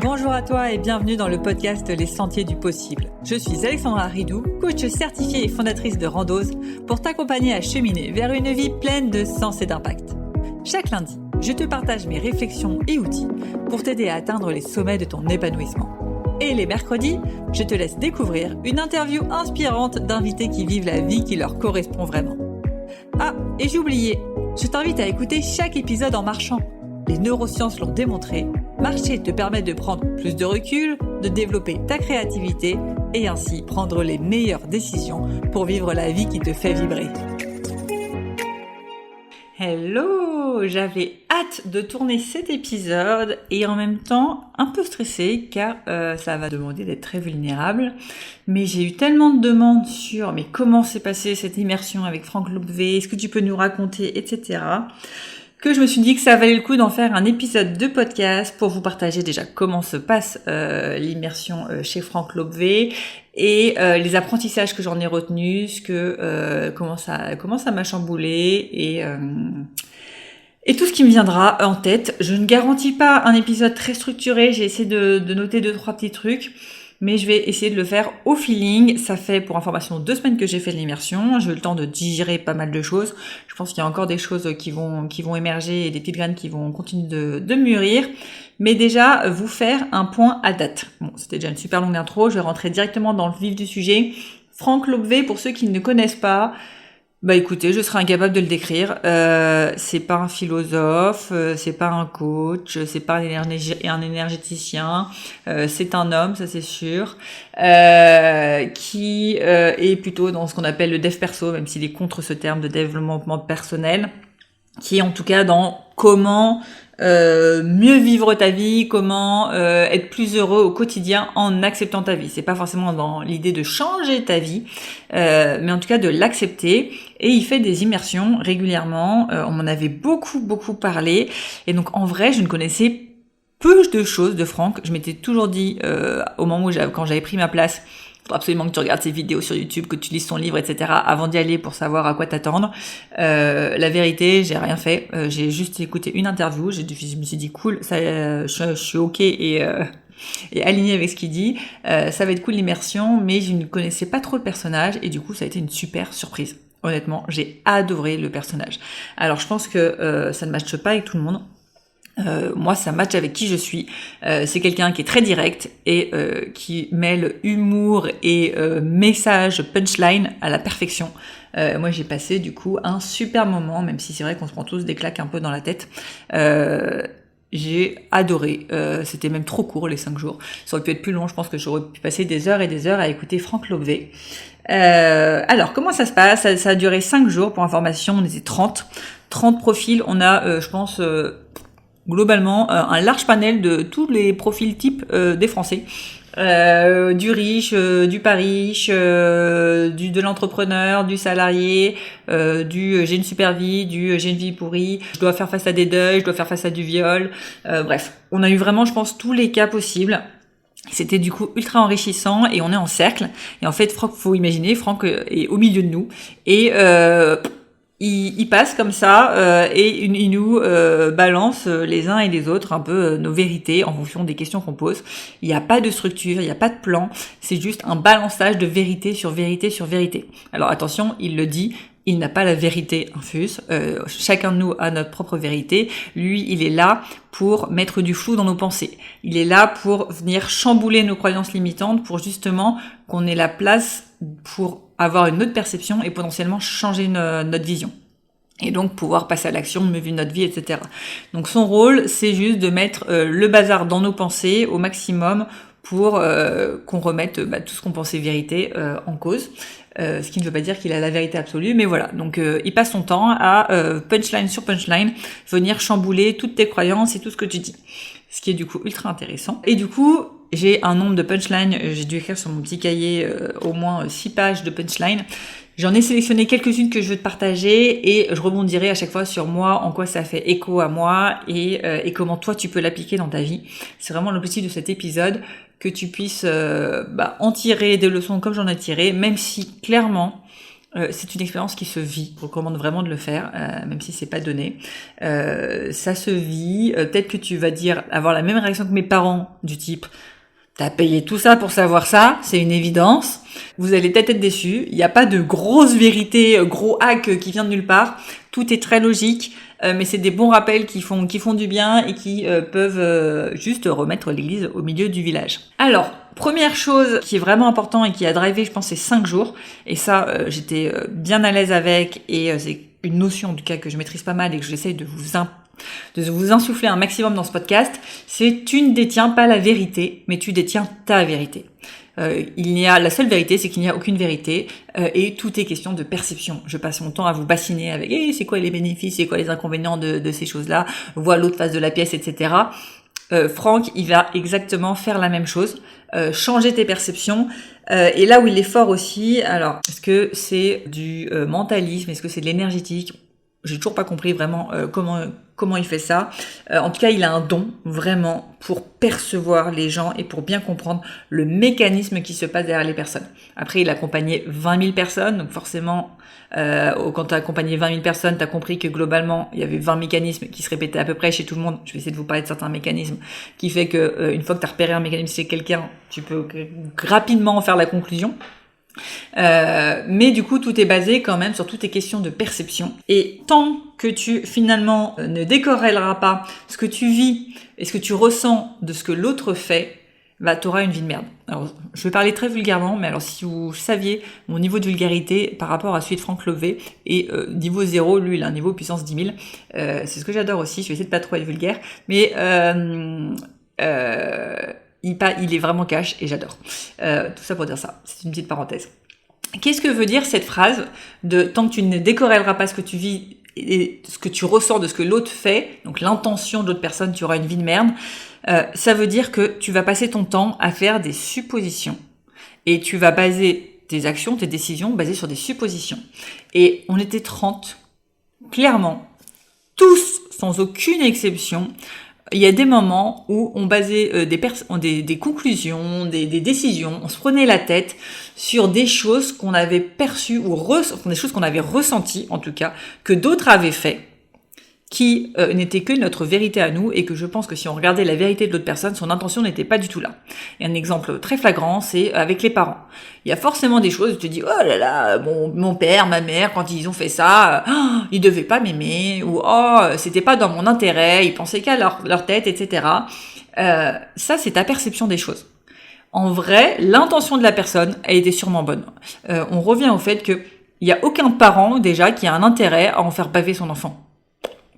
Bonjour à toi et bienvenue dans le podcast Les Sentiers du Possible. Je suis Alexandra Ridou, coach certifiée et fondatrice de Randose, pour t'accompagner à cheminer vers une vie pleine de sens et d'impact. Chaque lundi, je te partage mes réflexions et outils pour t'aider à atteindre les sommets de ton épanouissement. Et les mercredis, je te laisse découvrir une interview inspirante d'invités qui vivent la vie qui leur correspond vraiment. Ah, et j'ai oublié, je t'invite à écouter chaque épisode en marchant. Les neurosciences l'ont démontré, marcher te permet de prendre plus de recul, de développer ta créativité et ainsi prendre les meilleures décisions pour vivre la vie qui te fait vibrer. Hello! J'avais hâte de tourner cet épisode et en même temps un peu stressée car ça va demander d'être très vulnérable. Mais j'ai eu tellement de demandes sur mais comment s'est passée cette immersion avec Franck Lobvé, est-ce que tu peux nous raconter, etc., que je me suis dit que ça valait le coup d'en faire un épisode de podcast pour vous partager déjà comment se passe l'immersion chez Franck Lobvé et les apprentissages que j'en ai retenus, comment ça m'a chamboulé et tout ce qui me viendra en tête. Je ne garantis pas un épisode très structuré, j'ai essayé de noter 2-3 petits trucs. Mais je vais essayer de le faire au feeling. Ça fait, pour information, 2 semaines que j'ai fait l'immersion. J'ai eu le temps de digérer pas mal de choses. Je pense qu'il y a encore des choses qui vont émerger et des petites graines qui vont continuer de mûrir. Mais déjà, vous faire un point à date. Bon, c'était déjà une super longue intro. Je vais rentrer directement dans le vif du sujet. Franck Lobvé, pour ceux qui ne connaissent pas, bah écoutez, je serais incapable de le décrire. C'est pas un philosophe, c'est pas un coach, c'est pas un énergéticien. C'est un homme, ça c'est sûr, qui est plutôt dans ce qu'on appelle le dev perso, même s'il est contre ce terme de développement personnel, qui est en tout cas dans comment mieux vivre ta vie, comment être plus heureux au quotidien en acceptant ta vie. C'est pas forcément dans l'idée de changer ta vie, mais en tout cas de l'accepter. Et il fait des immersions régulièrement. On m'en avait beaucoup parlé. Et donc en vrai, je ne connaissais peu de choses de Franck. Je m'étais toujours dit au moment où quand j'avais pris ma place, il faut absolument que tu regardes ses vidéos sur YouTube, que tu lises son livre, etc. avant d'y aller pour savoir à quoi t'attendre. La vérité, j'ai rien fait. J'ai juste écouté une interview. Je me suis dit cool, ça, je suis ok et aligné avec ce qu'il dit. Ça va être cool l'immersion, mais je ne connaissais pas trop le personnage et du coup, ça a été une super surprise. Honnêtement, j'ai adoré le personnage. Alors, je pense que ça ne matche pas avec tout le monde. Moi, ça match avec qui je suis. C'est quelqu'un qui est très direct et qui mêle humour et message punchline à la perfection. Moi, j'ai passé du coup un super moment, même si c'est vrai qu'on se prend tous des claques un peu dans la tête. J'ai adoré. C'était même trop court les 5 jours. Ça aurait pu être plus long. Je pense que j'aurais pu passer des heures et des heures à écouter Franck Lobvé. Alors, comment ça se passe ? Ça a duré 5 jours. Pour information, on était 30 profils. On a, je pense, globalement, un large panel de tous les profils types des Français. Du riche, du pas riche, de l'entrepreneur, du salarié, j'ai une super vie, j'ai une vie pourrie, je dois faire face à des deuils, je dois faire face à du viol. Bref, on a eu vraiment, je pense, tous les cas possibles. C'était du coup ultra enrichissant et on est en cercle. Et en fait, Franck, faut imaginer, Franck est au milieu de nous et il passe comme ça et il nous balance les uns et les autres un peu nos vérités en fonction des questions qu'on pose. Il n'y a pas de structure, il n'y a pas de plan, c'est juste un balançage de vérité sur vérité sur vérité. Alors attention, il le dit, il n'a pas la vérité infuse. Chacun de nous a notre propre vérité. Lui, il est là pour mettre du flou dans nos pensées. Il est là pour venir chambouler nos croyances limitantes pour justement qu'on ait la place pour avoir une autre perception et potentiellement changer notre vision. Et donc pouvoir passer à l'action, mieux vivre notre vie, etc. Donc son rôle, c'est juste de mettre le bazar dans nos pensées au maximum pour qu'on remette tout ce qu'on pensait vérité en cause. Ce qui ne veut pas dire qu'il a la vérité absolue, mais voilà. Donc il passe son temps à punchline sur punchline venir chambouler toutes tes croyances et tout ce que tu dis. Ce qui est du coup ultra intéressant. Et du coup, j'ai un nombre de punchlines, j'ai dû écrire sur mon petit cahier au moins 6 pages de punchlines. J'en ai sélectionné quelques-unes que je veux te partager et je rebondirai à chaque fois sur moi, en quoi ça fait écho à moi et comment toi tu peux l'appliquer dans ta vie. C'est vraiment l'objectif de cet épisode, que tu puisses en tirer des leçons comme j'en ai tiré, même si clairement C'est une expérience qui se vit. Je recommande vraiment de le faire, même si c'est pas donné. Ça se vit. Peut-être que tu vas avoir la même réaction que mes parents, du type t'as payé tout ça pour savoir ça, c'est une évidence. Vous allez peut-être être déçus. Il n'y a pas de grosse vérité, gros hack qui vient de nulle part. Tout est très logique, mais c'est des bons rappels qui font du bien et qui peuvent juste remettre l'église au milieu du village. Alors, première chose qui est vraiment important et qui a drivé, je pense, c'est 5 jours. Et ça, j'étais bien à l'aise avec et c'est une notion en tout cas que je maîtrise pas mal et que j'essaye de vous insuffler un maximum dans ce podcast, c'est tu ne détiens pas la vérité, mais tu détiens ta vérité. La seule vérité, c'est qu'il n'y a aucune vérité et tout est question de perception. Je passe mon temps à vous bassiner avec c'est quoi les bénéfices, c'est quoi les inconvénients de ces choses-là, vois l'autre face de la pièce, etc. Franck, il va exactement faire la même chose, changer tes perceptions. Et là où il est fort aussi, alors, est-ce que c'est du mentalisme, est-ce que c'est de l'énergétique ? J'ai toujours pas compris vraiment comment il fait ça. En tout cas, il a un don vraiment pour percevoir les gens et pour bien comprendre le mécanisme qui se passe derrière les personnes. Après, il a accompagné 20 000 personnes, donc forcément, quand tu as accompagné 20 000 personnes, tu as compris que globalement, il y avait 20 mécanismes qui se répétaient à peu près chez tout le monde. Je vais essayer de vous parler de certains mécanismes qui fait que une fois que tu as repéré un mécanisme chez quelqu'un, tu peux rapidement faire la conclusion. Mais du coup, tout est basé quand même sur toutes tes questions de perception. Et tant que tu finalement ne décorrèleras pas ce que tu vis et ce que tu ressens de ce que l'autre fait, bah t'auras une vie de merde. Alors, je vais parler très vulgairement, mais alors si vous saviez mon niveau de vulgarité par rapport à celui de Franck Lobvé et niveau 0, lui il a un niveau puissance 10 000. C'est ce que j'adore aussi. Je vais essayer de pas trop être vulgaire, mais il est vraiment cash et j'adore. Tout ça pour dire ça. C'est une petite parenthèse. Qu'est-ce que veut dire cette phrase de tant que tu ne décorrèleras pas ce que tu vis et ce que tu ressens de ce que l'autre fait, donc l'intention de l'autre personne, tu auras une vie de merde. Ça veut dire que tu vas passer ton temps à faire des suppositions et tu vas baser tes actions, tes décisions basées sur des suppositions. Et on était 30, clairement, tous, sans aucune exception. Il y a des moments où on basait des conclusions, des décisions, on se prenait la tête sur des choses qu'on avait perçues ou des choses qu'on avait ressenties, en tout cas, que d'autres avaient fait, qui n'était que notre vérité à nous et que je pense que si on regardait la vérité de l'autre personne, son intention n'était pas du tout là. Et un exemple très flagrant, c'est avec les parents. Il y a forcément des choses où tu te dis « Oh là là, mon père, ma mère, quand ils ont fait ça, ils devaient pas m'aimer » ou « Oh, c'était pas dans mon intérêt, ils pensaient qu'à leur tête, etc. » Ça, c'est ta perception des choses. En vrai, l'intention de la personne a été sûrement bonne. On revient au fait que il y a aucun parent, déjà, qui a un intérêt à en faire baver son enfant.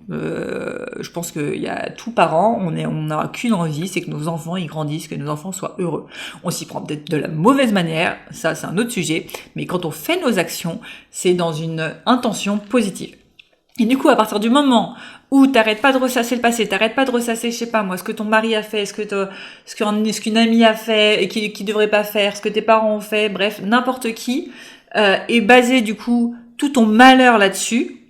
Je pense qu'il y a tout parent, on n'a qu'une envie, c'est que nos enfants ils grandissent, que nos enfants soient heureux. On s'y prend peut-être de la mauvaise manière, ça c'est un autre sujet, mais quand on fait nos actions, c'est dans une intention positive. Et du coup, à partir du moment où t'arrêtes pas de ressasser le passé, t'arrêtes pas de ressasser, je sais pas moi, ce que ton mari a fait, ce qu'une amie a fait et qui devrait pas faire, ce que tes parents ont fait, bref, n'importe qui est basé du coup tout ton malheur là-dessus.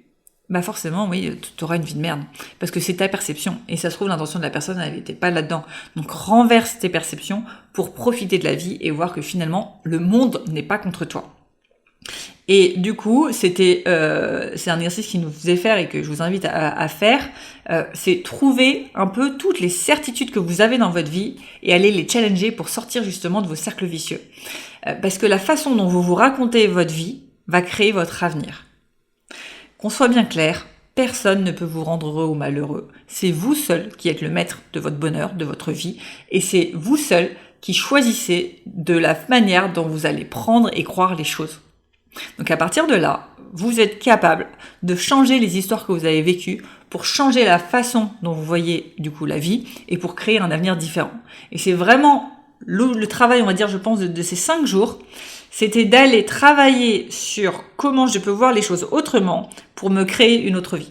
Bah forcément, oui, tu auras une vie de merde. Parce que c'est ta perception. Et ça se trouve, l'intention de la personne, elle n'était pas là-dedans. Donc renverse tes perceptions pour profiter de la vie et voir que finalement, le monde n'est pas contre toi. Et du coup, c'est un exercice qui nous faisait faire et que je vous invite à faire. C'est trouver un peu toutes les certitudes que vous avez dans votre vie et aller les challenger pour sortir justement de vos cercles vicieux. Parce que la façon dont vous vous racontez votre vie va créer votre avenir. Qu'on soit bien clair, personne ne peut vous rendre heureux ou malheureux. C'est vous seul qui êtes le maître de votre bonheur, de votre vie, et c'est vous seul qui choisissez de la manière dont vous allez prendre et croire les choses. Donc à partir de là, vous êtes capable de changer les histoires que vous avez vécues pour changer la façon dont vous voyez du coup la vie et pour créer un avenir différent. Et c'est vraiment le travail, on va dire, je pense, de ces 5 jours, c'était d'aller travailler sur comment je peux voir les choses autrement pour me créer une autre vie.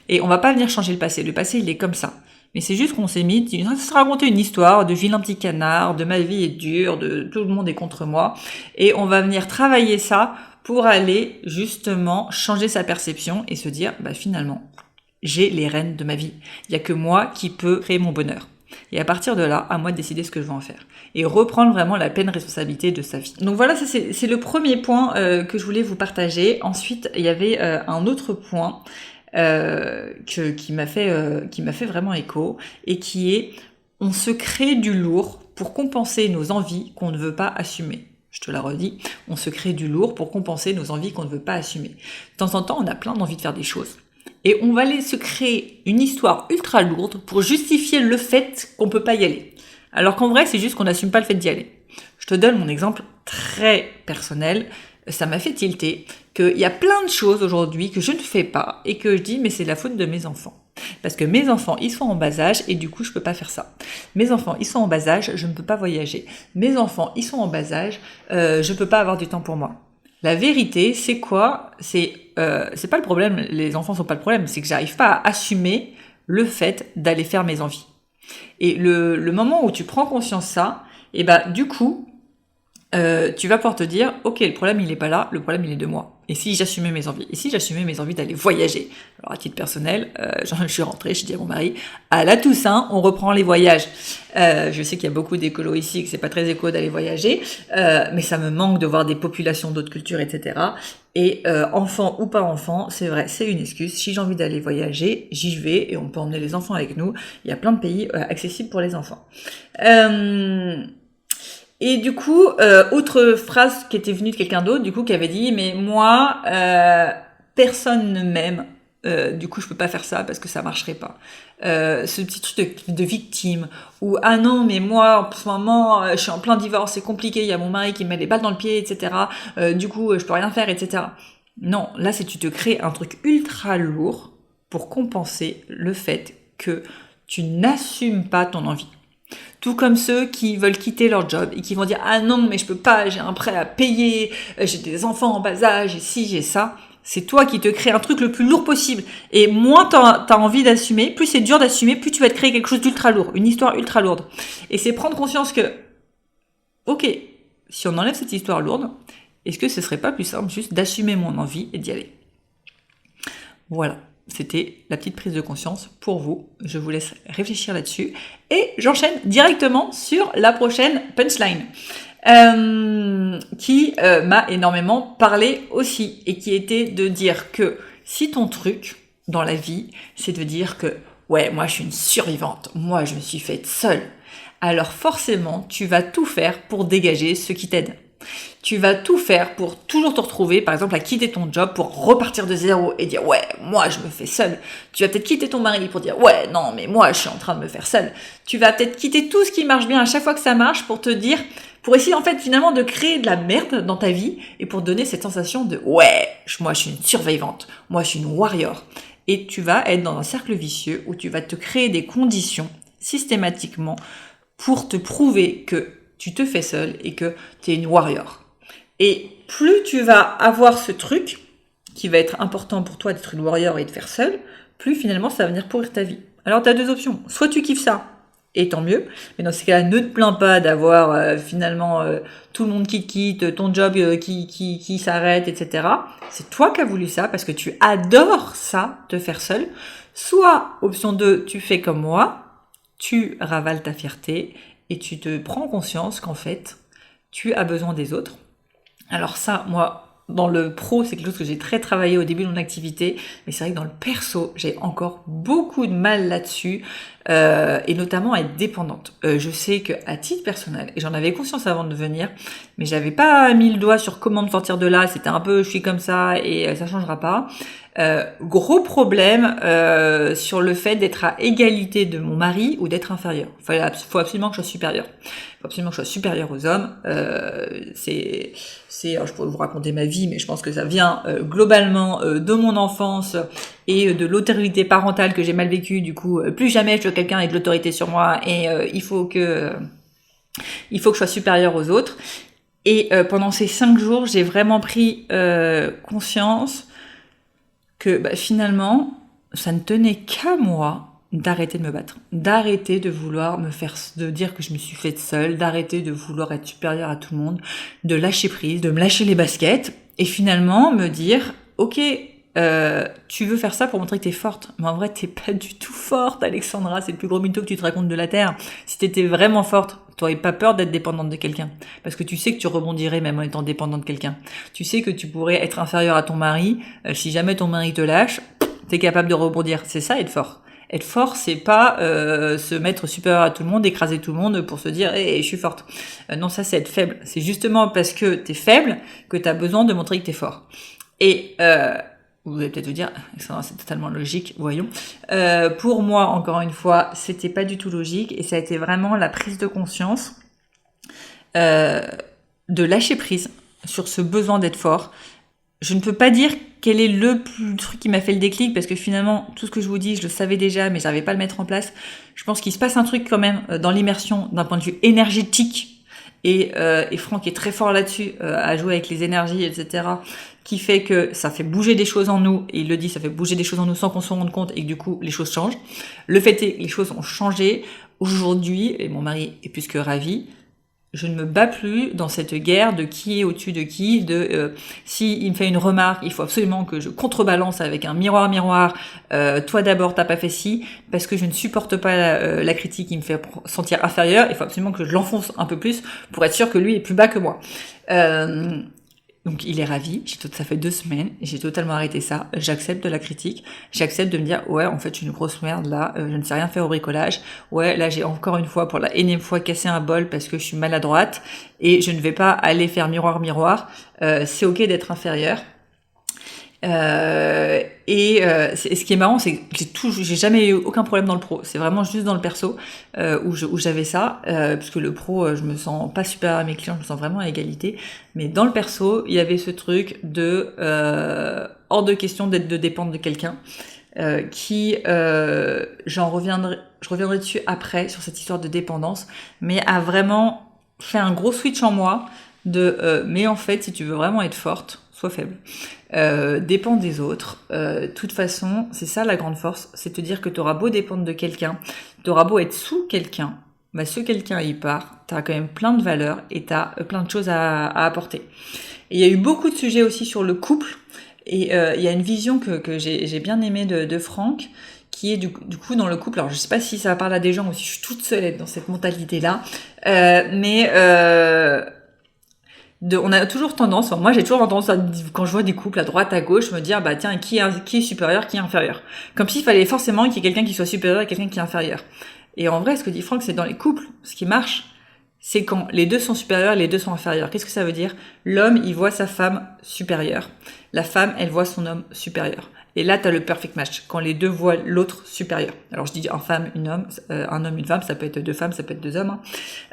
Et on va pas venir changer le passé. Le passé, il est comme ça. Mais c'est juste qu'on s'est mis, ça se raconter une histoire de vilain petit canard, de ma vie est dure, de tout le monde est contre moi. Et on va venir travailler ça pour aller justement changer sa perception et se dire, bah finalement, j'ai les rênes de ma vie. Il y a que moi qui peux créer mon bonheur. Et à partir de là, à moi de décider ce que je veux en faire. Et reprendre vraiment la pleine responsabilité de sa vie. Donc voilà, ça c'est le premier point que je voulais vous partager. Ensuite, il y avait un autre point qui m'a fait vraiment écho, et qui est: on se crée du lourd pour compenser nos envies qu'on ne veut pas assumer. Je te la redis, on se crée du lourd pour compenser nos envies qu'on ne veut pas assumer. De temps en temps, on a plein d'envies de faire des choses. Et on va aller se créer une histoire ultra lourde pour justifier le fait qu'on peut pas y aller. Alors qu'en vrai, c'est juste qu'on n'assume pas le fait d'y aller. Je te donne mon exemple très personnel. Ça m'a fait tilter qu'il y a plein de choses aujourd'hui que je ne fais pas et que je dis mais c'est la faute de mes enfants. Parce que mes enfants, ils sont en bas âge et du coup, je peux pas faire ça. Mes enfants, ils sont en bas âge, je ne peux pas voyager. Mes enfants, ils sont en bas âge, je peux pas avoir du temps pour moi. La vérité, c'est quoi ? C'est pas le problème, les enfants sont pas le problème, c'est que j'arrive pas à assumer le fait d'aller faire mes envies. Et le moment où tu prends conscience de ça, et du coup, tu vas pouvoir te dire, ok, le problème il est pas là, le problème il est de moi. Et si j'assumais mes envies, d'aller voyager. Alors à titre personnel, je suis rentrée, je dis à mon mari, à la Toussaint, on reprend les voyages. Je sais qu'il y a beaucoup d'écolos ici, que c'est pas très éco d'aller voyager, mais ça me manque de voir des populations d'autres cultures, etc. Et enfant ou pas enfant, c'est vrai, c'est une excuse. Si j'ai envie d'aller voyager, j'y vais, et on peut emmener les enfants avec nous. Il y a plein de pays accessibles pour les enfants. Et du coup, autre phrase qui était venue de quelqu'un d'autre, du coup, qui avait dit, mais moi, personne ne m'aime, du coup, je peux pas faire ça parce que ça marcherait pas. Ce petit truc de victime, ou ah non, mais moi, en ce moment, je suis en plein divorce, c'est compliqué, il y a mon mari qui me met les balles dans le pied, etc. Du coup, je peux rien faire, etc. Non, là, c'est tu te crées un truc ultra lourd pour compenser le fait que tu n'assumes pas ton envie. Tout comme ceux qui veulent quitter leur job et qui vont dire « Ah non, mais je peux pas, j'ai un prêt à payer, j'ai des enfants en bas âge, j'ai ça ». C'est toi qui te crée un truc le plus lourd possible. Et moins t'as envie d'assumer, plus c'est dur d'assumer, plus tu vas te créer quelque chose d'ultra lourd, une histoire ultra lourde. Et c'est prendre conscience que, ok, si on enlève cette histoire lourde, est-ce que ce serait pas plus simple juste d'assumer mon envie et d'y aller ? Voilà. C'était la petite prise de conscience pour vous. Je vous laisse réfléchir là-dessus. Et j'enchaîne directement sur la prochaine punchline. Qui m'a énormément parlé aussi. Et qui était de dire que si ton truc dans la vie, c'est de dire que ouais, moi je suis une survivante. Moi je me suis faite seule. Alors forcément, tu vas tout faire pour dégager ce qui t'aide. Tu vas tout faire pour toujours te retrouver, par exemple, à quitter ton job pour repartir de zéro et dire « Ouais, moi, je me fais seule. » Tu vas peut-être quitter ton mari pour dire « Ouais, non, mais moi, je suis en train de me faire seule. » Tu vas peut-être quitter tout ce qui marche bien à chaque fois que ça marche pour te dire, pour essayer en fait finalement de créer de la merde dans ta vie et pour donner cette sensation de « Ouais, moi, je suis une survivante. Moi, je suis une warrior. » Et tu vas être dans un cercle vicieux où tu vas te créer des conditions systématiquement pour te prouver que tu te fais seule et que tu es une warrior. Et plus tu vas avoir ce truc qui va être important pour toi d'être une warrior et de faire seule, plus finalement ça va venir pourrir ta vie. Alors tu as deux options. Soit tu kiffes ça, et tant mieux, mais dans ces cas-là, ne te plains pas d'avoir finalement tout le monde qui te quitte, ton job qui s'arrête, etc. C'est toi qui as voulu ça parce que tu adores ça, te faire seule. Soit, option 2, tu fais comme moi, tu ravales ta fierté et tu te prends conscience qu'en fait, tu as besoin des autres. Alors ça, moi, dans le pro, c'est quelque chose que j'ai très travaillé au début de mon activité, mais c'est vrai que dans le perso, j'ai encore beaucoup de mal là-dessus, et notamment à être dépendante. Je sais qu'à titre personnel, et j'en avais conscience avant de venir, mais j'avais pas mis le doigt sur comment me sortir de là, c'était un peu je suis comme ça et ça changera pas. Gros problème sur le fait d'être à égalité de mon mari ou d'être inférieur. Faut absolument que je sois supérieure. Faut absolument que je sois supérieure aux hommes. Alors je pourrais vous raconter ma vie, mais je pense que ça vient globalement de mon enfance et de l'autorité parentale que j'ai mal vécue. Du coup, plus jamais je veux quelqu'un ait de l'autorité sur moi et il faut que je sois supérieure aux autres. Et pendant ces 5 jours, j'ai vraiment pris conscience que finalement, ça ne tenait qu'à moi d'arrêter de me battre, d'arrêter de vouloir de dire que je me suis faite seule, d'arrêter de vouloir être supérieure à tout le monde, de lâcher prise, de me lâcher les baskets et finalement me dire, ok, tu veux faire ça pour montrer que t'es forte. Mais en vrai, t'es pas du tout forte, Alexandra. C'est le plus gros mytho que tu te racontes de la Terre. Si t'étais vraiment forte, t'aurais pas peur d'être dépendante de quelqu'un. Parce que tu sais que tu rebondirais même en étant dépendante de quelqu'un. Tu sais que tu pourrais être inférieure à ton mari. Si jamais ton mari te lâche, t'es capable de rebondir. C'est ça, être fort. Être fort, c'est pas se mettre supérieur à tout le monde, écraser tout le monde pour se dire hey, je suis forte. Non, ça c'est être faible. C'est justement parce que t'es faible que t'as besoin de montrer que t'es fort. Et vous allez peut-être vous dire, c'est totalement logique, voyons. Pour moi, encore une fois, c'était pas du tout logique et ça a été vraiment la prise de conscience de lâcher prise sur ce besoin d'être fort. Je ne peux pas dire quel est le truc qui m'a fait le déclic, parce que finalement, tout ce que je vous dis, je le savais déjà, mais j'arrivais pas à le mettre en place. Je pense qu'il se passe un truc quand même dans l'immersion, d'un point de vue énergétique, et Franck est très fort là-dessus, à jouer avec les énergies, etc., qui fait que ça fait bouger des choses en nous, et il le dit, ça fait bouger des choses en nous sans qu'on s'en rende compte, et que du coup, les choses changent. Le fait est que les choses ont changé. Aujourd'hui, et mon mari est plus que ravi, je ne me bats plus dans cette guerre de qui est au-dessus de qui, si il me fait une remarque, il faut absolument que je contrebalance avec un miroir, toi d'abord t'as pas fait ci, parce que je ne supporte pas la critique qui me fait sentir inférieure, il faut absolument que je l'enfonce un peu plus pour être sûr que lui est plus bas que moi. Donc il est ravi, ça fait 2 semaines, j'ai totalement arrêté ça, j'accepte de la critique, j'accepte de me dire ouais en fait je suis une grosse merde là, je ne sais rien faire au bricolage, ouais là j'ai encore une fois pour la énième fois cassé un bol parce que je suis maladroite et je ne vais pas aller faire miroir, c'est ok d'être inférieur. Ce qui est marrant, c'est que j'ai jamais eu aucun problème dans le pro. C'est vraiment juste dans le perso où j'avais ça, puisque le pro, je me sens pas supérieure à mes clients, je me sens vraiment à égalité. Mais dans le perso, il y avait ce truc de hors de question de dépendre de quelqu'un. Je reviendrai dessus après sur cette histoire de dépendance, mais a vraiment fait un gros switch en moi mais en fait, si tu veux vraiment être forte, sois faible. Dépends des autres. De toute façon, c'est ça la grande force, c'est te dire que t'auras beau dépendre de quelqu'un, t'auras beau être sous quelqu'un, bah ce quelqu'un il part, t'as quand même plein de valeurs et t'as plein de choses à apporter. Et il y a eu beaucoup de sujets aussi sur le couple, et il y a une vision que j'ai bien aimée de Franck, qui est du coup dans le couple. Alors je sais pas si ça parle à des gens ou si je suis toute seule dans cette mentalité-là, on a toujours tendance, moi j'ai toujours tendance quand je vois des couples à droite, à gauche, me dire bah tiens, qui est supérieur, qui est inférieur. Comme s'il fallait forcément qu'il y ait quelqu'un qui soit supérieur et quelqu'un qui est inférieur. Et en vrai, ce que dit Franck, c'est dans les couples, ce qui marche, c'est quand les deux sont supérieurs et les deux sont inférieurs. Qu'est-ce que ça veut dire ? L'homme, il voit sa femme supérieure. La femme, elle voit son homme supérieur. Et là, t'as le perfect match, quand les deux voient l'autre supérieur. Alors, je dis un homme, une femme, ça peut être 2 femmes, ça peut être 2 hommes.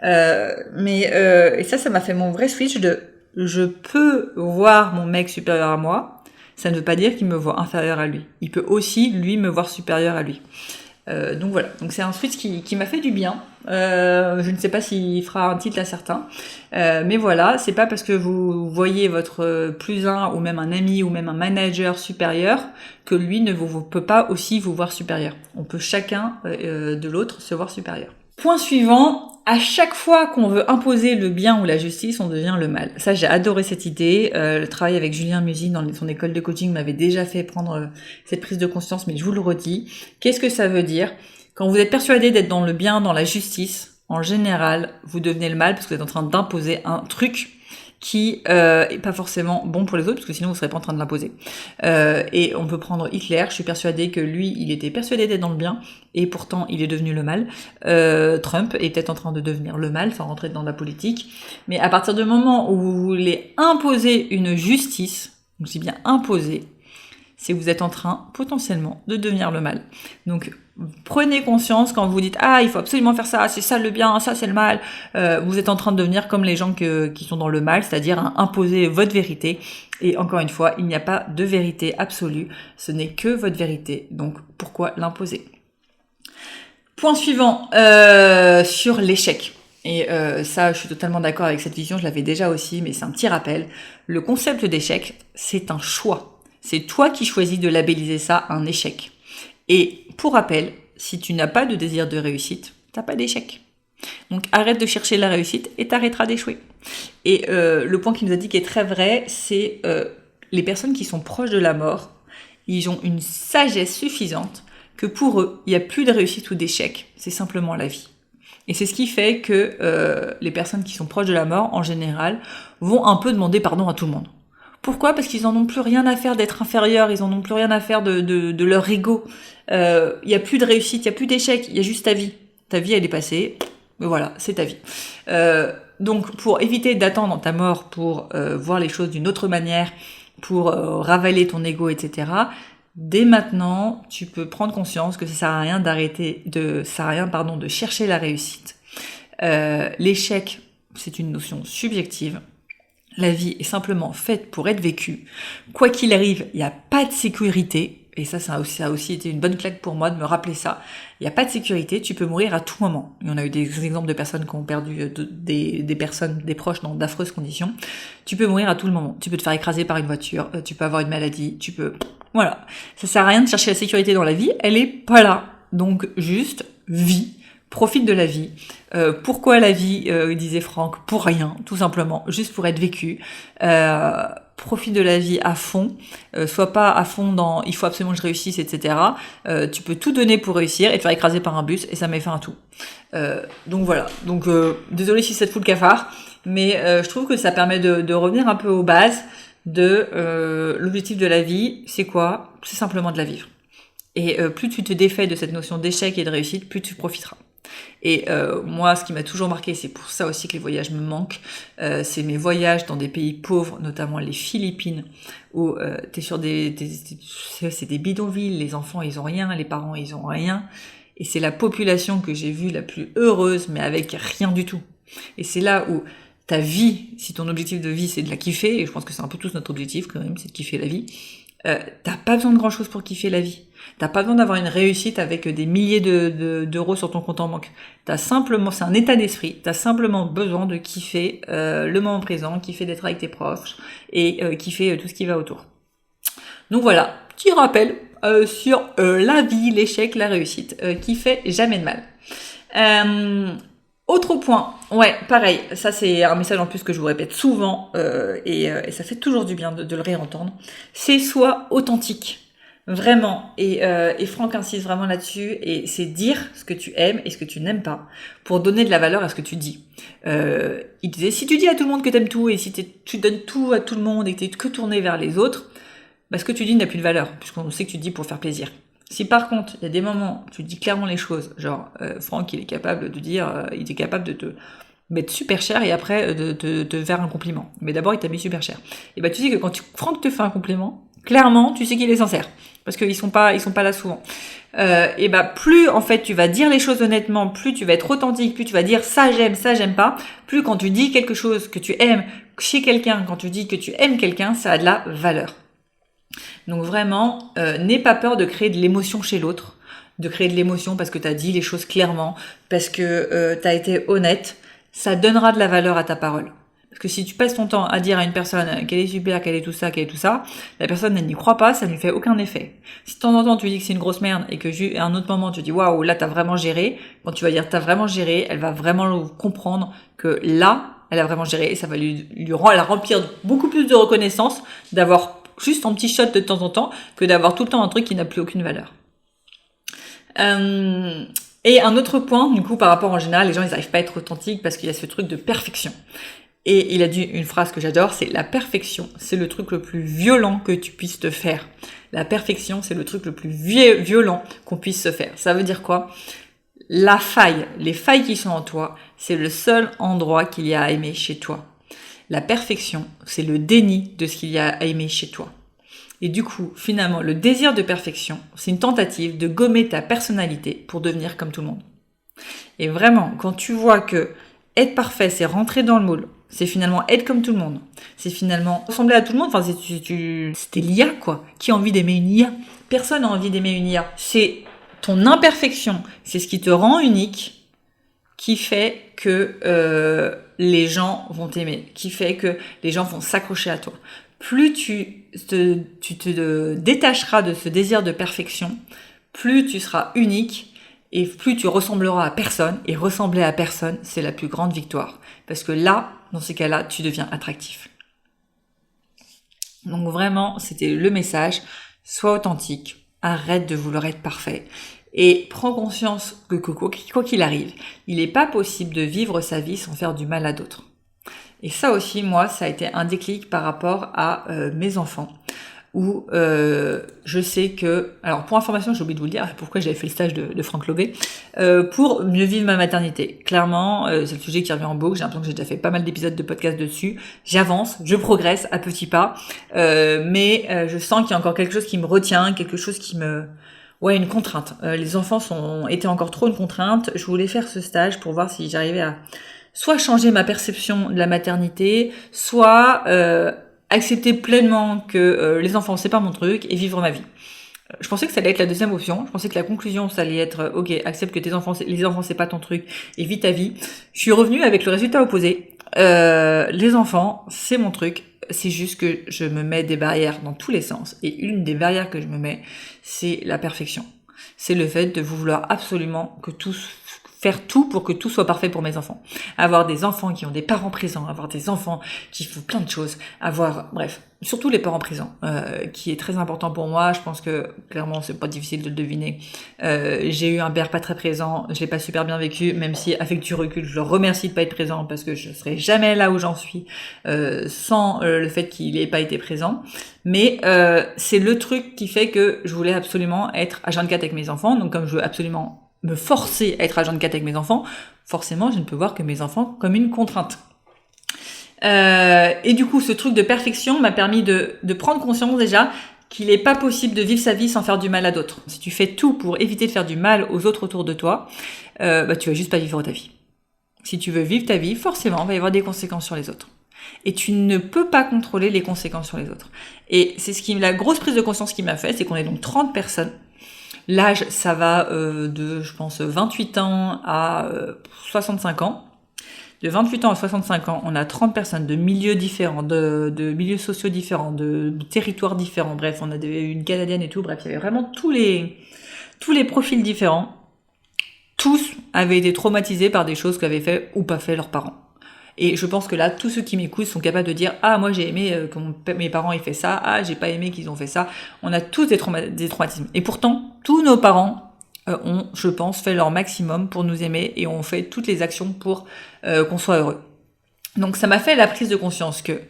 Et ça m'a fait mon vrai switch de je peux voir mon mec supérieur à moi, ça ne veut pas dire qu'il me voit inférieur à lui. Il peut aussi, lui, me voir supérieur à lui. Donc voilà, donc c'est un switch qui m'a fait du bien. Je ne sais pas s'il fera un titre à certains, mais voilà, c'est pas parce que vous voyez votre plus un ou même un ami ou même un manager supérieur que lui ne vous peut pas aussi vous voir supérieur. On peut chacun de l'autre se voir supérieur. Point suivant, à chaque fois qu'on veut imposer le bien ou la justice, on devient le mal. Ça, j'ai adoré cette idée. Le travail avec Julien Musi dans son école de coaching m'avait déjà fait prendre cette prise de conscience, mais je vous le redis. Qu'est-ce que ça veut dire ? Quand vous êtes persuadé d'être dans le bien, dans la justice, en général, vous devenez le mal parce que vous êtes en train d'imposer un truc qui est pas forcément bon pour les autres, parce que sinon vous serez pas en train de l'imposer. Et on peut prendre Hitler, je suis persuadée que lui, il était persuadé d'être dans le bien, et pourtant il est devenu le mal. Trump est peut-être en train de devenir le mal, sans rentrer dans la politique. Mais à partir du moment où vous voulez imposer une justice, je dis bien imposer, c'est que vous êtes en train potentiellement de devenir le mal. Donc prenez conscience quand vous dites ah il faut absolument faire ça, c'est ça le bien, ça c'est le mal, vous êtes en train de devenir comme les gens qui sont dans le mal, c'est-à-dire imposer votre vérité. Et encore une fois, il n'y a pas de vérité absolue, ce n'est que votre vérité, donc pourquoi l'imposer? Point suivant, sur l'échec. Et ça, je suis totalement d'accord avec cette vision, je l'avais déjà aussi, mais c'est un petit rappel. Le concept d'échec, c'est un choix. C'est toi qui choisis de labelliser ça un échec. Et pour rappel, si tu n'as pas de désir de réussite, t'as pas d'échec. Donc arrête de chercher la réussite et t'arrêteras d'échouer. Et le point qu'il nous a dit qui est très vrai, c'est les personnes qui sont proches de la mort, ils ont une sagesse suffisante que pour eux, il n'y a plus de réussite ou d'échec, c'est simplement la vie. Et c'est ce qui fait que les personnes qui sont proches de la mort, en général, vont un peu demander pardon à tout le monde. Pourquoi ? Parce qu'ils en ont plus rien à faire d'être inférieurs, ils en ont plus rien à faire de leur ego. Il y a plus de réussite, il y a plus d'échec, il y a juste ta vie. Ta vie, elle est passée, mais voilà, c'est ta vie. Donc, pour éviter d'attendre ta mort pour voir les choses d'une autre manière, pour ravaler ton ego, etc., dès maintenant, tu peux prendre conscience que ça sert à rien de chercher la réussite. L'échec, c'est une notion subjective. La vie est simplement faite pour être vécue. Quoi qu'il arrive, il n'y a pas de sécurité. Et ça a aussi été une bonne claque pour moi de me rappeler ça. Il n'y a pas de sécurité, tu peux mourir à tout moment. Et on a eu des exemples de personnes qui ont perdu des proches dans d'affreuses conditions. Tu peux mourir à tout le moment. Tu peux te faire écraser par une voiture, tu peux avoir une maladie, voilà. Ça sert à rien de chercher la sécurité dans la vie, elle est pas là. Donc juste, vis. Profite de la vie. Pourquoi la vie, disait Franck, pour rien, tout simplement, juste pour être vécu. Profite de la vie à fond. Sois pas à fond dans il faut absolument que je réussisse, etc. Tu peux tout donner pour réussir et te faire écraser par un bus et ça met fin à tout. Donc voilà. Donc désolé si ça te fout le cafard, mais je trouve que ça permet de revenir un peu aux bases de l'objectif de la vie. C'est quoi ? C'est simplement de la vivre. Et plus tu te défais de cette notion d'échec et de réussite, plus tu profiteras. Et moi, ce qui m'a toujours marqué, c'est pour ça aussi que les voyages me manquent, c'est mes voyages dans des pays pauvres, notamment les Philippines, où t'es sur c'est des bidonvilles, les enfants ils ont rien, les parents ils ont rien, et c'est la population que j'ai vue la plus heureuse, mais avec rien du tout. Et c'est là où ta vie, si ton objectif de vie c'est de la kiffer, et je pense que c'est un peu tous notre objectif quand même, c'est de kiffer la vie, t'as pas besoin de grand chose pour kiffer la vie. T'as pas besoin d'avoir une réussite avec des milliers d'euros sur ton compte en banque. C'est un état d'esprit. T'as simplement besoin de kiffer le moment présent, kiffer d'être avec tes proches et kiffer tout ce qui va autour. Donc voilà, petit rappel sur la vie, l'échec, la réussite, qui fait jamais de mal. Autre point, ouais, pareil, ça c'est un message en plus que je vous répète souvent et ça fait toujours du bien de le réentendre. C'est sois authentique. Vraiment, et Franck insiste vraiment là-dessus, et c'est dire ce que tu aimes et ce que tu n'aimes pas, pour donner de la valeur à ce que tu dis. Il disait, si tu dis à tout le monde que t'aimes tout, et si tu donnes tout à tout le monde, et que t'es que tourné vers les autres, bah, ce que tu dis n'a plus de valeur, puisqu'on sait que tu dis pour faire plaisir. Si par contre, il y a des moments où tu dis clairement les choses, genre, Franck, il est capable de dire, il est capable de te mettre super cher et après de te faire un compliment. Mais d'abord, il t'a mis super cher. Et bah, tu sais que quand Franck te fait un compliment, clairement, tu sais qu'il est sincère. Parce qu'ils sont pas là souvent. Et bah, plus, en fait, tu vas dire les choses honnêtement, plus tu vas être authentique, plus tu vas dire ça j'aime pas, plus quand tu dis quelque chose que tu aimes chez quelqu'un, quand tu dis que tu aimes quelqu'un, ça a de la valeur. Donc vraiment, n'aie pas peur de créer de l'émotion chez l'autre, de créer de l'émotion parce que tu as dit les choses clairement, parce que tu as été honnête, ça donnera de la valeur à ta parole. Parce que si tu passes ton temps à dire à une personne qu'elle est super, qu'elle est tout ça, la personne elle n'y croit pas, ça ne lui fait aucun effet. Si de temps en temps tu dis que c'est une grosse merde et que à un autre moment tu dis waouh, là t'as vraiment géré, quand tu vas dire t'as vraiment géré, elle va vraiment comprendre que là, elle a vraiment géré et ça va la remplir beaucoup plus de reconnaissance d'avoir juste un petit shot de temps en temps que d'avoir tout le temps un truc qui n'a plus aucune valeur. Et un autre point, du coup, par rapport en général, les gens ils n'arrivent pas à être authentiques parce qu'il y a ce truc de perfection. Et il a dit une phrase que j'adore, c'est la perfection, c'est le truc le plus violent que tu puisses te faire. La perfection, c'est le truc le plus violent qu'on puisse se faire. Ça veut dire quoi ? Les failles qui sont en toi, c'est le seul endroit qu'il y a à aimer chez toi. La perfection, c'est le déni de ce qu'il y a à aimer chez toi. Et du coup, finalement, le désir de perfection, c'est une tentative de gommer ta personnalité pour devenir comme tout le monde. Et vraiment, quand tu vois que être parfait, c'est rentrer dans le moule, c'est finalement être comme tout le monde, c'est finalement ressembler à tout le monde, enfin, c'était l'IA, quoi. Qui a envie d'aimer une IA ? Personne n'a envie d'aimer une IA. C'est ton imperfection, c'est ce qui te rend unique, qui fait que les gens vont t'aimer, qui fait que les gens vont s'accrocher à toi. Plus tu te détacheras de ce désir de perfection, plus tu seras unique et plus tu ressembleras à personne. Et ressembler à personne, c'est la plus grande victoire. Parce que là, dans ces cas-là, tu deviens attractif. Donc vraiment, c'était le message. sois authentique, arrête de vouloir être parfait et prends conscience que quoi qu'il arrive, il n'est pas possible de vivre sa vie sans faire du mal à d'autres. Et ça aussi, moi, ça a été un déclic par rapport à mes enfants, où je sais que... Alors, pour information, j'ai oublié de vous le dire, pourquoi j'avais fait le stage de Franck Lobé, pour mieux vivre ma maternité. Clairement, c'est le sujet qui revient en boucle, j'ai l'impression que j'ai déjà fait pas mal d'épisodes de podcast dessus. J'avance, je progresse à petits pas, mais je sens qu'il y a encore quelque chose qui me retient, quelque chose qui me... Ouais, une contrainte. Les enfants étaient encore trop une contrainte. Je voulais faire ce stage pour voir si j'arrivais à soit changer ma perception de la maternité, soit accepter pleinement que les enfants c'est pas mon truc et vivre ma vie. Je pensais que ça allait être la deuxième option. Je pensais que la conclusion ça allait être ok, accepte que les enfants c'est pas ton truc et vis ta vie. Je suis revenue avec le résultat opposé. Les enfants c'est mon truc. C'est juste que je me mets des barrières dans tous les sens. Et une des barrières que je me mets, c'est la perfection. C'est le fait de vouloir absolument faire tout pour que tout soit parfait pour mes enfants. Avoir des enfants qui ont des parents présents, avoir des enfants qui font plein de choses, bref, surtout les parents présents, qui est très important pour moi. Je pense que, clairement, c'est pas difficile de le deviner. J'ai eu un père pas très présent, je l'ai pas super bien vécu, même si, avec du recul, je le remercie de pas être présent parce que je serais jamais là où j'en suis, sans le fait qu'il ait pas été présent. Mais c'est le truc qui fait que je voulais absolument être à 24 avec mes enfants, donc comme je veux absolument me forcer à être à 24 avec mes enfants, forcément, je ne peux voir que mes enfants comme une contrainte. Et du coup, ce truc de perfection m'a permis de prendre conscience déjà qu'il n'est pas possible de vivre sa vie sans faire du mal à d'autres. Si tu fais tout pour éviter de faire du mal aux autres autour de toi, tu vas juste pas vivre ta vie. Si tu veux vivre ta vie, forcément, il va y avoir des conséquences sur les autres. Et tu ne peux pas contrôler les conséquences sur les autres. Et c'est la grosse prise de conscience qui m'a fait, c'est qu'on est donc 30 personnes. L'âge, ça va de, je pense, 28 ans à 65 ans. De 28 ans à 65 ans, on a 30 personnes de milieux différents, de milieux sociaux différents, de territoires différents. Bref, on a une Canadienne et tout. Bref, il y avait vraiment tous les profils différents. Tous avaient été traumatisés par des choses qu'avaient fait ou pas fait leurs parents. Et je pense que là, tous ceux qui m'écoutent sont capables de dire « Ah, moi j'ai aimé que mes parents aient fait ça. Ah, j'ai pas aimé qu'ils ont fait ça. » On a tous des traumatismes. Et pourtant, tous nos parents ont, je pense, fait leur maximum pour nous aimer et ont fait toutes les actions pour qu'on soit heureux. Donc ça m'a fait la prise de conscience que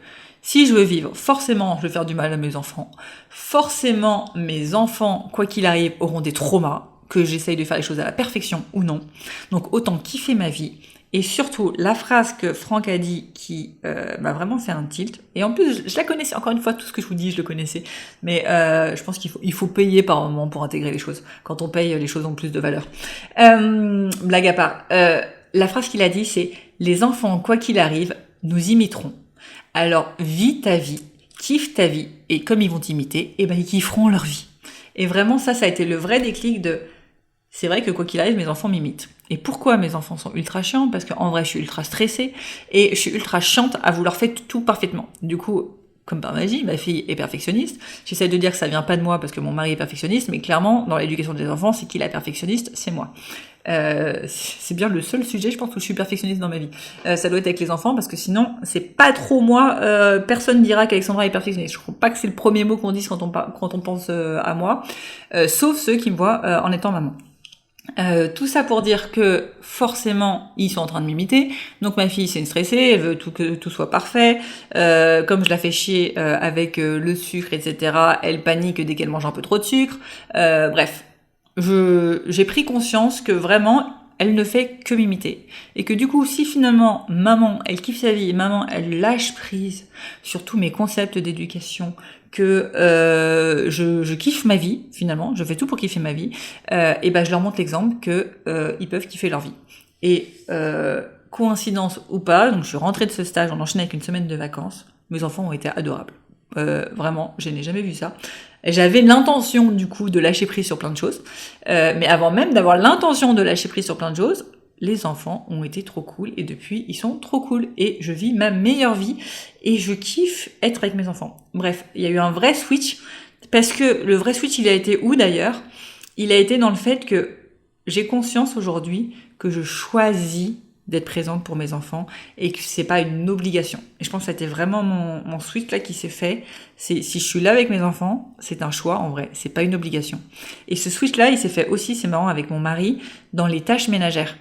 si je veux vivre, forcément je vais faire du mal à mes enfants. Forcément, mes enfants, quoi qu'il arrive, auront des traumas, que j'essaye de faire les choses à la perfection ou non. Donc autant kiffer ma vie. Et surtout, la phrase que Franck a dit qui m'a vraiment fait un tilt, et en plus, je la connaissais, encore une fois, tout ce que je vous dis, je le connaissais, mais je pense qu'il faut payer par moment pour intégrer les choses. Quand on paye, les choses ont plus de valeur. Blague à part, la phrase qu'il a dit, c'est « Les enfants, quoi qu'il arrive, nous imiteront. Alors, vis ta vie, kiffe ta vie, et comme ils vont t'imiter, ils kifferont leur vie. » Et vraiment, ça a été le vrai déclic de... C'est vrai que quoi qu'il arrive, mes enfants m'imitent. Et pourquoi mes enfants sont ultra chiants? Parce qu'en vrai, je suis ultra stressée et je suis ultra chiante à vouloir faire tout parfaitement. Du coup, comme par magie, ma fille est perfectionniste. J'essaie de dire que ça vient pas de moi parce que mon mari est perfectionniste, mais clairement, dans l'éducation des enfants, c'est qui la perfectionniste? C'est moi. C'est bien le seul sujet, je pense, où je suis perfectionniste dans ma vie. Ça doit être avec les enfants parce que sinon, c'est pas trop moi. Personne dira qu'Alexandra est perfectionniste. Je crois pas que c'est le premier mot qu'on dise quand on pense à moi, sauf ceux qui me voient en étant maman. Tout ça pour dire que forcément ils sont en train de m'imiter. Donc ma fille c'est une stressée, elle veut que tout soit parfait. Comme je la fais chier avec le sucre, etc. Elle panique dès qu'elle mange un peu trop de sucre. Bref, j'ai pris conscience que vraiment elle ne fait que m'imiter. Et que du coup, si finalement, maman, elle kiffe sa vie, maman, elle lâche prise sur tous mes concepts d'éducation, que je kiffe ma vie, finalement, je fais tout pour kiffer ma vie, et je leur montre l'exemple que ils peuvent kiffer leur vie. Et coïncidence ou pas, donc je suis rentrée de ce stage, on enchaînait avec une semaine de vacances, mes enfants ont été adorables. Vraiment, je n'ai jamais vu ça. J'avais l'intention du coup de lâcher prise sur plein de choses, mais avant même d'avoir l'intention de lâcher prise sur plein de choses, les enfants ont été trop cool et depuis ils sont trop cool et je vis ma meilleure vie et je kiffe être avec mes enfants. Bref, il y a eu un vrai switch parce que le vrai switch il a été où d'ailleurs? Il a été dans le fait que j'ai conscience aujourd'hui que je choisis d'être présente pour mes enfants et que c'est pas une obligation. Et je pense que c'était vraiment mon switch là qui s'est fait. Si je suis là avec mes enfants, c'est un choix en vrai, c'est pas une obligation. Et ce switch là, il s'est fait aussi, c'est marrant, avec mon mari dans les tâches ménagères,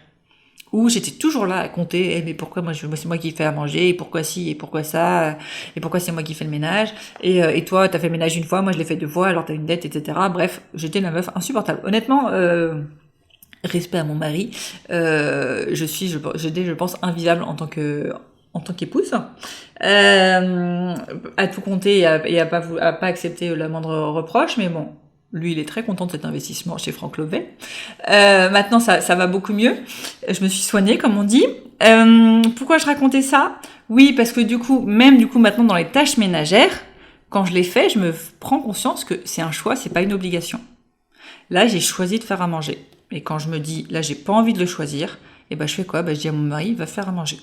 où j'étais toujours là à compter, mais pourquoi c'est moi qui fais à manger, et pourquoi ci, et pourquoi ça, et pourquoi c'est moi qui fais le ménage, et toi t'as fait le ménage une fois, moi je l'ai fait 2 fois, alors t'as une dette, etc. Bref, j'étais la meuf insupportable. Honnêtement, respect à mon mari, j'étais, je pense, invivable en tant qu'épouse, à tout compter et à pas accepter la moindre reproche, mais bon. Lui, il est très content de cet investissement chez Franck Lovet. Maintenant, ça va beaucoup mieux. Je me suis soignée, comme on dit. Pourquoi je racontais ça? Oui, parce que du coup, maintenant dans les tâches ménagères, quand je les fais, je me prends conscience que c'est un choix, c'est pas une obligation. Là, j'ai choisi de faire à manger. Et quand je me dis, là, j'ai pas envie de le choisir, je fais quoi? Je dis à mon mari, va faire à manger.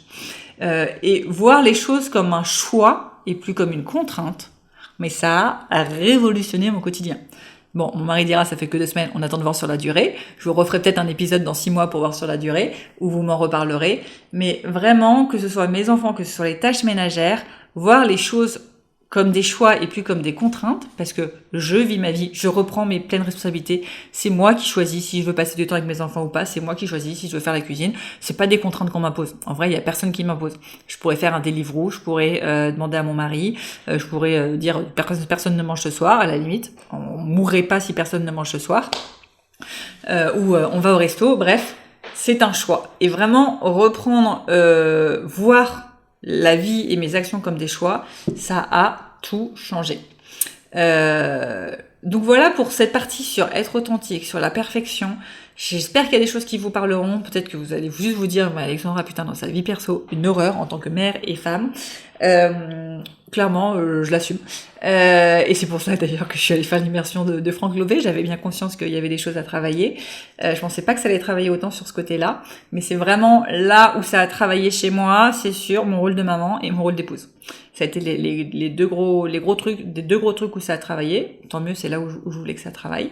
Et voir les choses comme un choix et plus comme une contrainte, mais ça a révolutionné mon quotidien. Bon, mon mari dira, ça fait que 2 semaines, on attend de voir sur la durée. Je vous referai peut-être un épisode dans 6 mois pour voir sur la durée, où vous m'en reparlerez. Mais vraiment, que ce soit mes enfants, que ce soit les tâches ménagères, voir les choses comme des choix et plus comme des contraintes, parce que je vis ma vie, je reprends mes pleines responsabilités. C'est moi qui choisis si je veux passer du temps avec mes enfants ou pas, c'est moi qui choisis si je veux faire la cuisine. C'est pas des contraintes qu'on m'impose. En vrai, il y a personne qui m'impose. Je pourrais faire un Deliveroo, je pourrais demander à mon mari, je pourrais dire personne ne mange ce soir, à la limite. On mourrait pas si personne ne mange ce soir. Ou on va au resto, bref, c'est un choix. Et vraiment reprendre, voir la vie et mes actions comme des choix, ça a tout changé. Donc voilà pour cette partie sur être authentique, sur la perfection. J'espère qu'il y a des choses qui vous parleront. Peut-être que vous allez juste vous dire, Alexandra, putain, dans sa vie perso, une horreur en tant que mère et femme. Clairement, je l'assume. Et c'est pour ça d'ailleurs que je suis allée faire l'immersion de Franck Lovet. J'avais bien conscience qu'il y avait des choses à travailler. Je pensais pas que ça allait travailler autant sur ce côté-là, mais c'est vraiment là où ça a travaillé chez moi, c'est sur mon rôle de maman et mon rôle d'épouse. Ça a été les deux gros trucs où ça a travaillé. Tant mieux, c'est là où je voulais que ça travaille.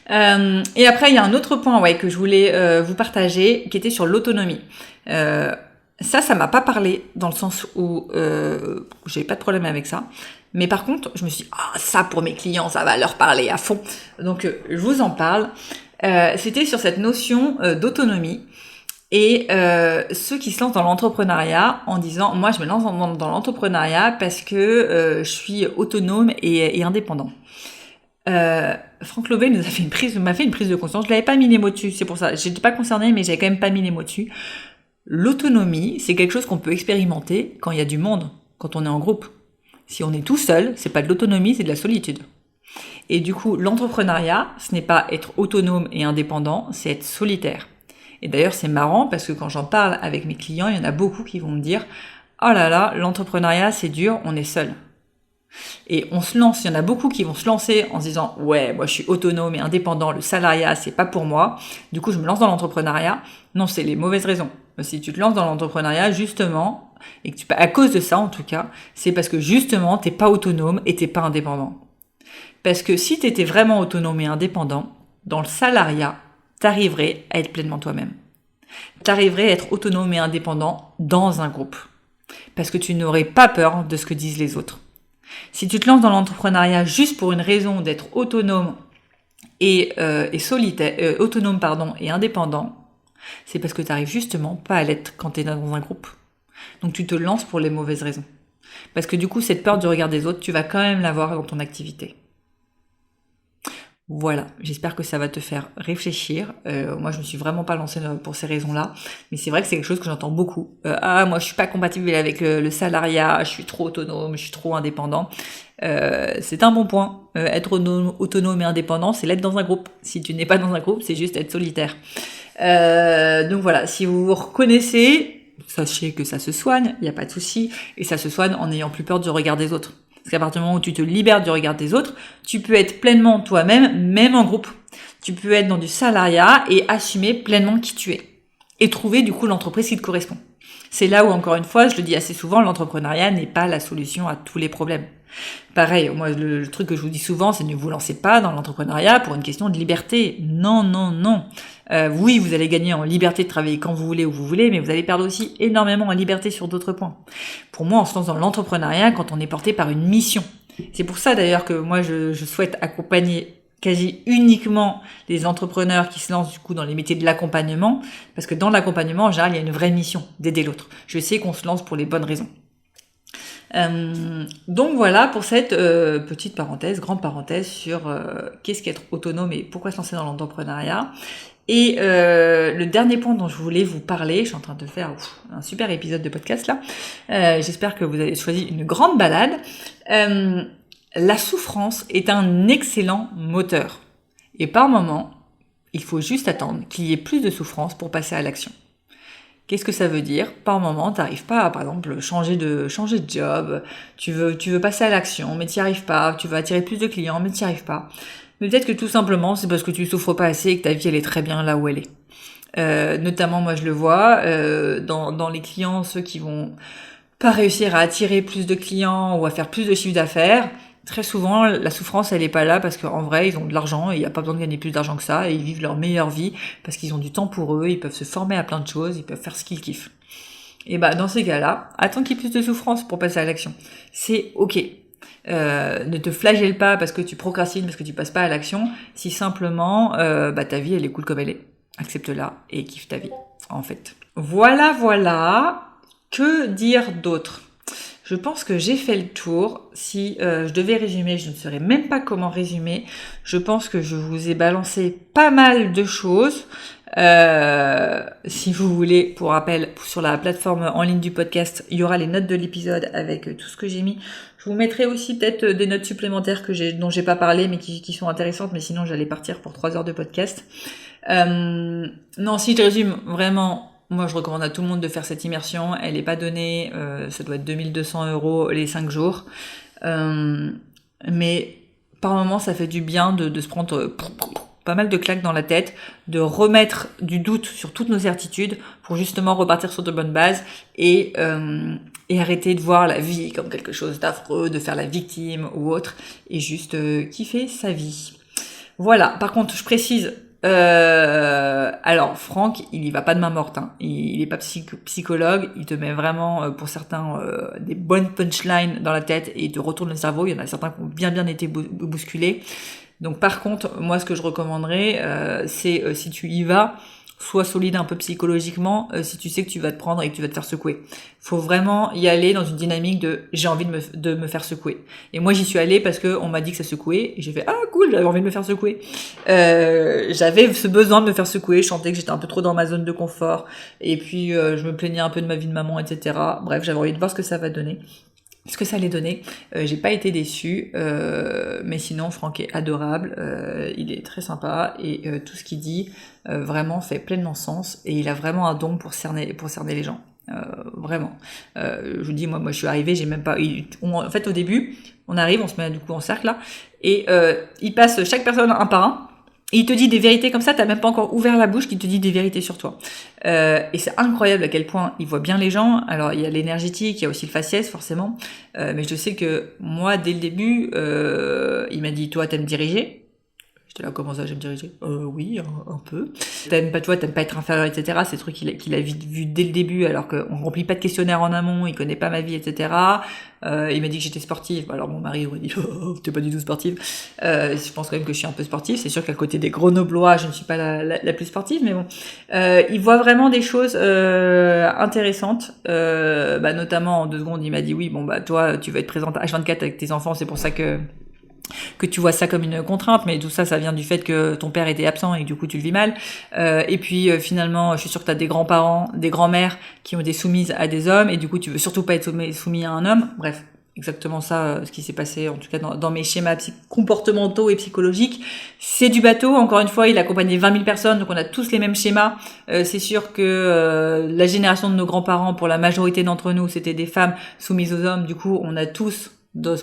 Et après, il y a un autre point, que je voulais vous partager, qui était sur l'autonomie. Ça m'a pas parlé dans le sens où j'ai pas de problème avec ça. Mais par contre, je me suis dit, ça pour mes clients, ça va leur parler à fond. Donc, je vous en parle. C'était sur cette notion d'autonomie. Et ceux qui se lancent dans l'entrepreneuriat en disant, moi je me lance dans l'entrepreneuriat parce que je suis autonome et indépendant. Franck Lovet m'a fait une prise de conscience. Je l'avais pas mis les mots dessus, c'est pour ça. J'étais pas concernée, mais j'avais quand même pas mis les mots dessus. L'autonomie, c'est quelque chose qu'on peut expérimenter quand il y a du monde, quand on est en groupe. Si on est tout seul, c'est pas de l'autonomie, c'est de la solitude. Et du coup, l'entrepreneuriat, ce n'est pas être autonome et indépendant, c'est être solitaire. Et d'ailleurs, c'est marrant parce que quand j'en parle avec mes clients, il y en a beaucoup qui vont me dire « Oh là là, l'entrepreneuriat, c'est dur, on est seul. » Et on se lance, il y en a beaucoup qui vont se lancer en se disant « Ouais, moi je suis autonome et indépendant, le salariat, c'est pas pour moi. Du coup, je me lance dans l'entrepreneuriat. » Non, c'est les mauvaises raisons. Si tu te lances dans l'entrepreneuriat, justement, et que à cause de ça en tout cas, c'est parce que justement, t'es pas autonome et t'es pas indépendant. Parce que si t'étais vraiment autonome et indépendant, dans le salariat, t'arriverais à être pleinement toi-même. T'arriverais à être autonome et indépendant dans un groupe. Parce que tu n'aurais pas peur de ce que disent les autres. Si tu te lances dans l'entrepreneuriat juste pour une raison d'être autonome et solitaire, autonome et indépendant, c'est parce que tu n'arrives justement pas à l'être quand tu es dans un groupe. Donc tu te lances pour les mauvaises raisons. Parce que du coup, cette peur du regard des autres, tu vas quand même l'avoir dans ton activité. Voilà, j'espère que ça va te faire réfléchir. Moi, je me suis vraiment pas lancée pour ces raisons-là, mais c'est vrai que c'est quelque chose que j'entends beaucoup. Moi, je suis pas compatible avec le salariat, je suis trop autonome, je suis trop indépendant. C'est un bon point. Être autonome et indépendant, c'est l'être dans un groupe. Si tu n'es pas dans un groupe, c'est juste être solitaire. Donc voilà, si vous vous reconnaissez, sachez que ça se soigne, il n'y a pas de souci, et ça se soigne en n'ayant plus peur du regard des autres. Parce qu'à partir du moment où tu te libères du regard des autres, tu peux être pleinement toi-même, même en groupe. Tu peux être dans du salariat et assumer pleinement qui tu es. Et trouver du coup l'entreprise qui te correspond. C'est là où, encore une fois, je le dis assez souvent, l'entrepreneuriat n'est pas la solution à tous les problèmes. Pareil, moi, le truc que je vous dis souvent, c'est ne vous lancez pas dans l'entrepreneuriat pour une question de liberté. Non, non, non. Oui, vous allez gagner en liberté de travailler quand vous voulez, où vous voulez, mais vous allez perdre aussi énormément en liberté sur d'autres points. Pour moi, on se lance dans l'entrepreneuriat quand on est porté par une mission. C'est pour ça d'ailleurs que moi, je souhaite accompagner quasi uniquement les entrepreneurs qui se lancent du coup dans les métiers de l'accompagnement, parce que dans l'accompagnement, en général, il y a une vraie mission d'aider l'autre. Je sais qu'on se lance pour les bonnes raisons. Donc voilà pour cette petite parenthèse, grande parenthèse sur qu'est-ce qu'être autonome et pourquoi se lancer dans l'entrepreneuriat. Et le dernier point dont je voulais vous parler, je suis en train de faire un super épisode de podcast là, j'espère que vous avez choisi une grande balade. La souffrance est un excellent moteur. Et par moment, il faut juste attendre qu'il y ait plus de souffrance pour passer à l'action. Qu'est-ce que ça veut dire? Par moment, t'arrives pas à, par exemple, changer de job, tu veux passer à l'action, mais t'y arrives pas, tu veux attirer plus de clients, mais t'y arrives pas. Mais peut-être que tout simplement, c'est parce que tu souffres pas assez et que ta vie, elle est très bien là où elle est. Notamment, moi, je le vois, dans les clients, ceux qui vont pas réussir à attirer plus de clients ou à faire plus de chiffre d'affaires, très souvent, la souffrance, elle est pas là parce qu'en vrai, ils ont de l'argent et il n'y a pas besoin de gagner plus d'argent que ça et ils vivent leur meilleure vie parce qu'ils ont du temps pour eux, ils peuvent se former à plein de choses, ils peuvent faire ce qu'ils kiffent. Et bah, dans ces cas-là, attends qu'il y ait plus de souffrance pour passer à l'action. C'est ok. Ne te flagelle pas parce que tu procrastines, parce que tu passes pas à l'action, si simplement, ta vie, elle est cool comme elle est. Accepte-la et kiffe ta vie, en fait. Voilà. Que dire d'autre? Je pense que j'ai fait le tour. Si je devais résumer, je ne saurais même pas comment résumer. Je pense que je vous ai balancé pas mal de choses. Si vous voulez, pour rappel, sur la plateforme en ligne du podcast, il y aura les notes de l'épisode avec tout ce que j'ai mis. Je vous mettrai aussi peut-être des notes supplémentaires dont j'ai pas parlé, mais qui sont intéressantes, mais sinon j'allais partir pour 3 heures de podcast. Non, si je résume vraiment, moi, je recommande à tout le monde de faire cette immersion. Elle n'est pas donnée, ça doit être 2200 € les 5 jours. Mais par moment, ça fait du bien de se prendre pas mal de claques dans la tête, de remettre du doute sur toutes nos certitudes pour justement repartir sur de bonnes bases et arrêter de voir la vie comme quelque chose d'affreux, de faire la victime ou autre, et juste kiffer sa vie. Voilà, par contre, je précise... alors Franck, il y va pas de main morte, hein. Il est pas psychologue, il te met vraiment pour certains des bonnes punchlines dans la tête et il te retourne le cerveau. Il y en a certains qui ont bien été bousculés. Donc par contre, moi ce que je recommanderais, c'est si tu y vas, sois solide un peu psychologiquement si tu sais que tu vas te prendre et que tu vas te faire secouer. Faut vraiment y aller dans une dynamique de j'ai envie de me faire secouer. Et moi j'y suis allée parce que on m'a dit que ça secouait et j'ai fait ah cool, j'avais envie de me faire secouer. J'avais ce besoin de me faire secouer, je sentais que j'étais un peu trop dans ma zone de confort et puis je me plaignais un peu de ma vie de maman, etc. Bref, j'avais envie de voir ce que ça va donner. Ce que ça allait donner. J'ai pas été déçue, mais sinon Franck est adorable, il est très sympa et tout ce qu'il dit vraiment fait pleinement sens et il a vraiment un don pour cerner les gens. Vraiment. Je vous dis, moi je suis arrivée, j'ai même pas... en fait au début, on arrive, on se met du coup en cercle là, et il passe chaque personne un par un, et il te dit des vérités comme ça, t'as même pas encore ouvert la bouche qu'il te dit des vérités sur toi. Et c'est incroyable à quel point il voit bien les gens. Alors il y a l'énergétique, il y a aussi le faciès forcément, mais je sais que moi dès le début, il m'a dit toi t'aimes diriger. J'étais là, comment ça, j'aime diriger? Oui, un peu. T'aimes pas être inférieur, etc. C'est des trucs qu'il a vu dès le début, alors qu'on remplit pas de questionnaire en amont, il connaît pas ma vie, etc. Il m'a dit que j'étais sportive. Alors mon mari aurait dit, oh, t'es pas du tout sportive. Je pense quand même que je suis un peu sportive. C'est sûr qu'à côté des Grenoblois, je ne suis pas la plus sportive, mais bon. Il voit vraiment des choses intéressantes. Notamment, en 2 secondes, il m'a dit, oui, bon, toi, tu vas être présente H24 avec tes enfants, c'est pour ça que tu vois ça comme une contrainte, mais tout ça, ça vient du fait que ton père était absent et que du coup tu le vis mal. Et puis finalement, je suis sûre que tu as des grands-parents, des grands-mères qui ont été soumises à des hommes et du coup tu veux surtout pas être soumis à un homme. Bref, exactement ça, ce qui s'est passé en tout cas dans mes schémas comportementaux et psychologiques. C'est du bateau, encore une fois, il a accompagné 20 000 personnes, donc on a tous les mêmes schémas. C'est sûr que la génération de nos grands-parents, pour la majorité d'entre nous, c'était des femmes soumises aux hommes. Du coup, on a tous...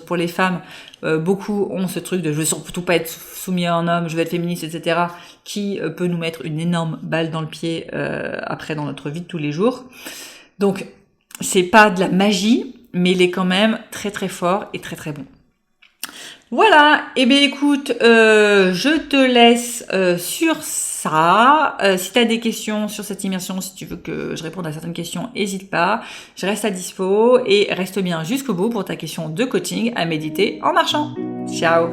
pour les femmes, beaucoup ont ce truc de je veux surtout pas être soumis à un homme, je veux être féministe, etc., qui peut nous mettre une énorme balle dans le pied après dans notre vie de tous les jours. Donc c'est pas de la magie, mais il est quand même très très fort et très très bon. Voilà, et bien écoute, je te laisse sur ça. Si tu as des questions sur cette immersion, si tu veux que je réponde à certaines questions, n'hésite pas. Je reste à dispo et reste bien jusqu'au bout pour ta question de coaching à méditer en marchant. Ciao!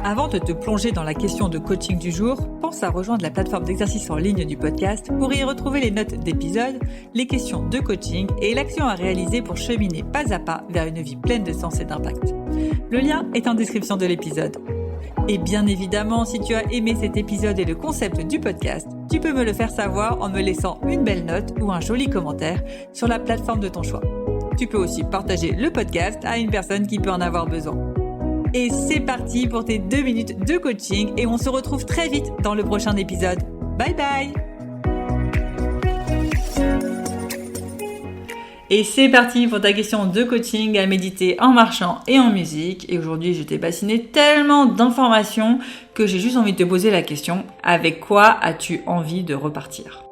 Avant de te plonger dans la question de coaching du jour, pense à rejoindre la plateforme d'exercice en ligne du podcast pour y retrouver les notes d'épisode, les questions de coaching et l'action à réaliser pour cheminer pas à pas vers une vie pleine de sens et d'impact. Le lien est en description de l'épisode. Et bien évidemment, si tu as aimé cet épisode et le concept du podcast, tu peux me le faire savoir en me laissant une belle note ou un joli commentaire sur la plateforme de ton choix. Tu peux aussi partager le podcast à une personne qui peut en avoir besoin. Et c'est parti pour tes 2 minutes de coaching et on se retrouve très vite dans le prochain épisode. Bye bye! Et c'est parti pour ta question de coaching à méditer en marchant et en musique. Et aujourd'hui, je t'ai bassiné tellement d'informations que j'ai juste envie de te poser la question, avec quoi as-tu envie de repartir ?